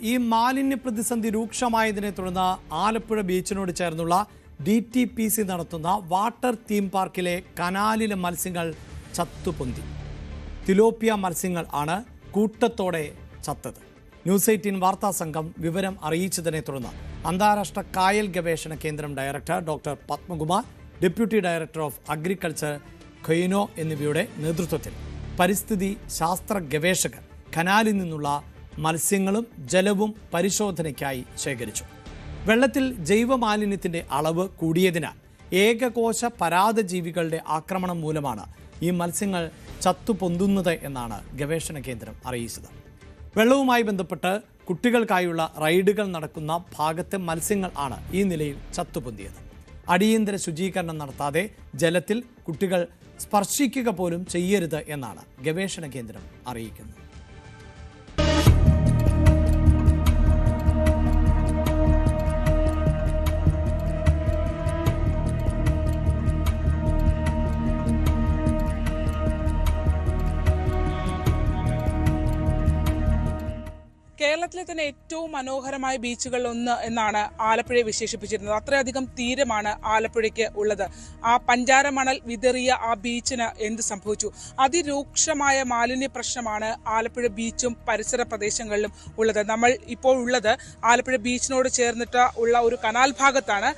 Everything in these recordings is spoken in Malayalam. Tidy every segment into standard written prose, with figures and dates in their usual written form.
ഈ മാലിന്യ പ്രതിസന്ധി രൂക്ഷമായതിനെ തുടർന്ന് ആലപ്പുഴ ബീച്ചിനോട് ചേർന്നുള്ള DTPC നടത്തുന്ന വാട്ടർ തീം പാർക്കിലെ കനാലിലെ മത്സ്യങ്ങൾ ചത്തുപൊന്തി. തിലോപ്പിയ മത്സ്യങ്ങൾ ആണ് കൂട്ടത്തോടെ ചത്തത്. ന്യൂസ് 18 വാർത്താ സംഘം വിവരം അറിയിച്ചതിനെ തുടർന്ന് അന്താരാഷ്ട്ര കായൽ ഗവേഷണ കേന്ദ്രം director doctor Padmakumar, deputy director of agriculture ഖൊയ്നോ എന്നിവയുടെ നേതൃത്വത്തിൽ പരിസ്ഥിതി ശാസ്ത്ര ഗവേഷകർ കനാലിൽ നിന്നുള്ള മത്സ്യങ്ങളും ജലവും പരിശോധനയ്ക്കായി ശേഖരിച്ചു. വെള്ളത്തിൽ ജൈവമാലിന്യത്തിൻ്റെ അളവ് കൂടിയതിനാൽ ഏകകോശ പരാദജീവികളുടെ ആക്രമണം മൂലമാണ് ഈ മത്സ്യങ്ങൾ ചത്തുപൊന്തുന്നത് എന്നാണ് ഗവേഷണ കേന്ദ്രം അറിയിച്ചത്. വെള്ളവുമായി ബന്ധപ്പെട്ട് കുട്ടികൾക്കായുള്ള റൈഡുകൾ നടക്കുന്ന ഭാഗത്തെ മത്സ്യങ്ങൾ ആണ് ഈ നിലയിൽ ചത്തുപൊന്തിയത്. അടിയന്തര ശുചീകരണം നടത്താതെ ജലത്തിൽ കുട്ടികൾ സ്പർശിക്കുക പോലും ചെയ്യരുത് എന്നാണ് ഗവേഷണ കേന്ദ്രം അറിയിക്കുന്നത്. കേരളത്തിലെ തന്നെ ഏറ്റവും മനോഹരമായ ബീച്ചുകളിൽ ഒന്ന് എന്നാണ് ആലപ്പുഴയെ വിശേഷിപ്പിച്ചിരുന്നത്. അത്രയധികം തീരമാണ് ആലപ്പുഴയ്ക്ക് ഉള്ളത്. ആ പഞ്ചാര മണൽ വിതറിയ ആ ബീച്ചിന് എന്ത് സംഭവിച്ചു? അതിരൂക്ഷമായ മാലിന്യ പ്രശ്നമാണ് ആലപ്പുഴ ബീച്ചും പരിസര പ്രദേശങ്ങളിലും ഉള്ളത്. നമ്മൾ ഇപ്പോൾ ഉള്ളത് ആലപ്പുഴ ബീച്ചിനോട് ചേർന്നിട്ട് ഉള്ള ഒരു കനാൽ ഭാഗത്താണ്.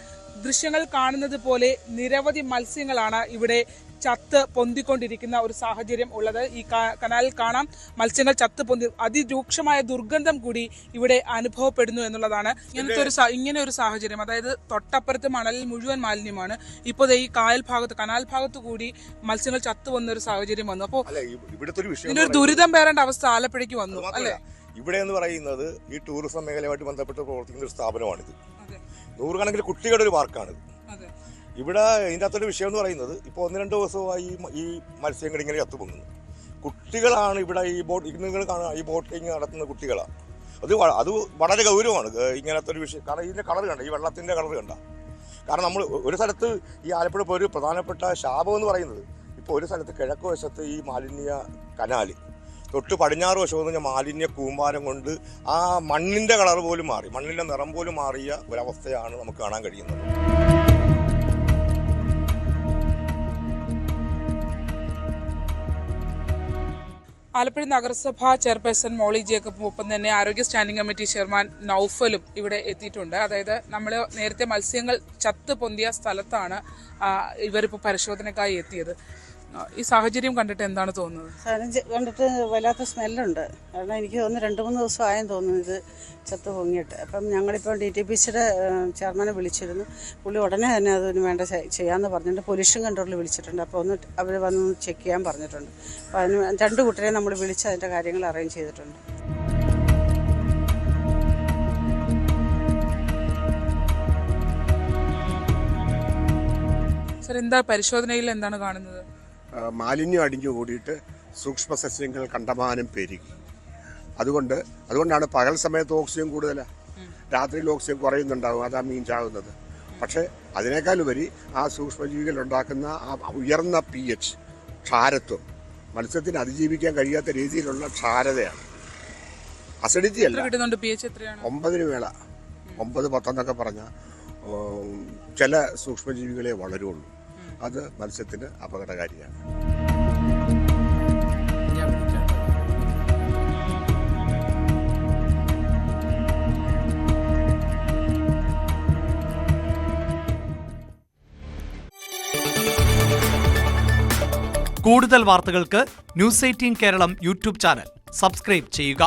ദൃശ്യങ്ങൾ കാണുന്നത് പോലെ നിരവധി മത്സ്യങ്ങളാണ് ഇവിടെ ചത്ത് പൊന്തിക്കൊണ്ടിരിക്കുന്ന ഒരു സാഹചര്യം ഉള്ളത്. ഈ കനാലിൽ കാണാം മത്സ്യങ്ങൾ ചത്ത് പൊന്തി. അതിരൂക്ഷമായ ദുർഗന്ധം കൂടി ഇവിടെ അനുഭവപ്പെടുന്നു എന്നുള്ളതാണ്. ഇങ്ങനെ ഒരു സാഹചര്യം, അതായത് തൊട്ടപ്പുറത്ത് മണലിൽ മുഴുവൻ മാലിന്യമാണ്. ഇപ്പോൾ ഈ കനാൽ ഭാഗത്ത് കൂടി മത്സ്യങ്ങൾ ചത്തു വന്ന ഒരു സാഹചര്യം വന്നു. അപ്പോൾ ഇതിനൊരു ദുരിതം പേരേണ്ട അവസ്ഥ ആലപ്പുഴയ്ക്ക് വന്നു അല്ലേ? ഇവിടെ എന്ന് പറയുന്നത് ഈ ടൂറിസം മേഖലയുമായിട്ട് ബന്ധപ്പെട്ട് പ്രവർത്തിക്കുന്ന ഒരു സ്ഥാപനമാണിത്. നൂറുകണക്കിന് കുട്ടികളുടെ ഒരു പാർക്കാണിത്. ഇവിടെ ഇതിൻ്റെ അകത്തൊരു വിഷയം എന്ന് പറയുന്നത് ഇപ്പോൾ 1-2 ദിവസമായി ഈ മത്സ്യങ്ങൾ ഇങ്ങനെ ചത്തുപൊങ്ങുന്നു. കുട്ടികളാണ് ഇവിടെ ഈ നിങ്ങൾ കാണുക, ഈ ബോട്ടിങ് നടത്തുന്ന കുട്ടികളാണ്. അത് വളരെ ഗൗരവമാണ് ഇങ്ങനത്തെ ഒരു വിഷയം. കാരണം ഇതിൻ്റെ കളർ കണ്ട, ഈ വെള്ളത്തിൻ്റെ കളർ കണ്ട. കാരണം നമ്മൾ ഒരു സ്ഥലത്ത് ഈ ആലപ്പുഴ ഇപ്പോൾ ഒരു പ്രധാനപ്പെട്ട ശാപം എന്ന് പറയുന്നത്, ഇപ്പോൾ ഒരു സ്ഥലത്ത് കിഴക്ക് വശത്ത് ഈ മാലിന്യ കനാല്, തൊട്ട് പടിഞ്ഞാറ് വശം എന്ന് പറഞ്ഞാൽ മാലിന്യ കൂമ്പാരം കൊണ്ട് ആ മണ്ണിൻ്റെ കളർ പോലും മാറി, മണ്ണിൻ്റെ നിറം പോലും മാറിയ ഒരവസ്ഥയാണ് നമുക്ക് കാണാൻ കഴിയുന്നത്. ആലപ്പുഴ നഗരസഭാ ചെയർപേഴ്സൺ മോളി ജേക്കബും ഒപ്പം തന്നെ ആരോഗ്യ സ്റ്റാൻഡിംഗ് കമ്മിറ്റി ചെയർമാൻ നൌഫലും ഇവിടെ എത്തിയിട്ടുണ്ട്. അതായത് നമ്മൾ നേരത്തെ മത്സ്യങ്ങൾ ചത്ത് പൊന്തിയ സ്ഥലത്താണ് ഇവരിപ്പോൾ പരിശോധനയ്ക്കായി എത്തിയത്. ഈ സാഹചര്യം കണ്ടിട്ട് എന്താണ് തോന്നുന്നത്? കണ്ടിട്ട് വല്ലാത്ത സ്മെല്ലുണ്ട്. കാരണം എനിക്ക് തോന്നുന്നു 2-3 ദിവസം ആയെന്ന് തോന്നുന്നു ഇത് ചത്ത് പൊങ്ങിയിട്ട്. അപ്പം ഞങ്ങളിപ്പോൾ DTPCയുടെ ചെയർമാനെ വിളിച്ചിരുന്നു. പുള്ളി ഉടനെ തന്നെ അതിന് വേണ്ട ചെയ്യാമെന്ന് പറഞ്ഞിട്ടുണ്ട്. പൊല്യൂഷൻ കൺട്രോളിൽ വിളിച്ചിട്ടുണ്ട്. അപ്പോൾ അവർ വന്ന് ചെക്ക് ചെയ്യാൻ പറഞ്ഞിട്ടുണ്ട്. അപ്പോൾ അതിന് 2 കൂട്ടരെ നമ്മൾ വിളിച്ച് അതിൻ്റെ കാര്യങ്ങൾ അറേഞ്ച് ചെയ്തിട്ടുണ്ട്. സർ, എന്താ പരിശോധനയിൽ എന്താണ് കാണുന്നത്? മാലിന്യം അടിഞ്ഞു കൂടിയിട്ട് സൂക്ഷ്മ സസ്യങ്ങൾ കണ്ടമാനം പെരുകി. അതുകൊണ്ടാണ് പകൽ സമയത്ത് ഓക്സിജൻ കൂടുതലാണ്, രാത്രിയിൽ ഓക്സിജൻ കുറയുന്നുണ്ടാകും, അതാ മീൻ ചാകുന്നത്. പക്ഷേ അതിനേക്കാളുപരി ആ സൂക്ഷ്മജീവികൾ ഉണ്ടാക്കുന്ന ആ ഉയർന്ന pH ക്ഷാരത്വം, മത്സ്യത്തിന് അതിജീവിക്കാൻ കഴിയാത്ത രീതിയിലുള്ള ക്ഷാരതയാണ്. അസിഡിറ്റി അല്ല. 9 വേള 9-10 എന്നൊക്കെ പറഞ്ഞാൽ ചില സൂക്ഷ്മജീവികളെ വളരുള്ളൂ. അത് മത്സ്യത്തിന് അപകടകാരിയാണ്. കൂടുതൽ വാർത്തകൾക്ക് news 18 Keralam YouTube channel subscribe ചെയ്യുക.